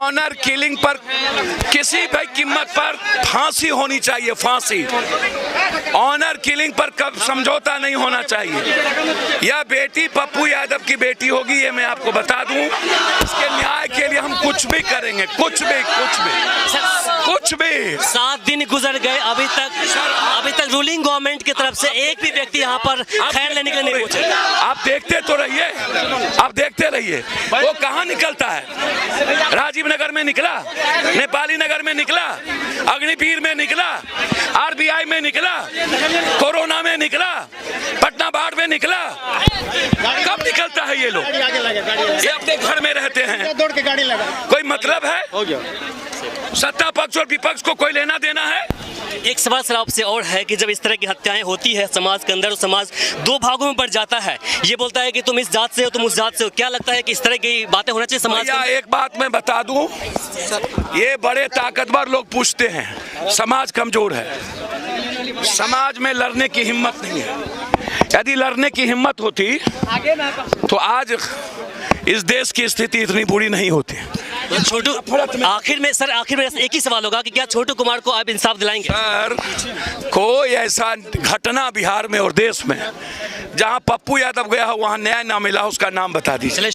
Honour killing पर किसी भी कीमत पर फांसी होनी चाहिए, फांसी। ऑनर किलिंग पर कब समझौता नहीं होना चाहिए। यह बेटी पप्पू यादव की बेटी होगी, ये मैं आपको बता दूं। इसके न्याय के लिए हम कुछ भी करेंगे, कुछ भी। 7 दिन गुजर गए, अभी तक रूलिंग गवर्नमेंट की तरफ से एक भी व्यक्ति यहाँ पर खैर लेने के लिए नहीं पहुंचे। आप देखते तो रहिए, आप देखते रहिए वो कहाँ निकलता है। राजीव नगर में निकला, नेपाली नगर में निकला, अग्निवीर में निकला, आरबीआई में निकला, कोरोना में निकला, पटना बाढ़ में निकला। कब निकलता है ये लोग? ये अपने घर में रहते हैं, दौड़ के गाड़ी लगा। कोई मतलब है? सत्ता पक्ष और विपक्ष को कोई लेना देना है? एक सवाल सर आपसे और है कि जब इस तरह की हत्याएं होती है समाज के अंदर, और समाज 2 भागों में बढ़ जाता है, ये बोलता है कि तुम इस जात से हो, तुम उस जात से हो, क्या लगता है कि इस तरह की बातें होना चाहिए समाज में? एक बात मैं बता दूं, ये बड़े ताकतवर लोग पूछते हैं, समाज कमजोर है, समाज में लड़ने की हिम्मत नहीं है। यदि लड़ने की हिम्मत होती तो आज इस देश की स्थिति इतनी बुरी नहीं होती। छोटू, आखिर में एक ही सवाल होगा कि क्या छोटू कुमार को आप इंसाफ दिलाएंगे? सर, कोई ऐसा घटना बिहार में और देश में जहां पप्पू यादव गया हो वहां न्याय ना मिला, उसका नाम बता दीजिए।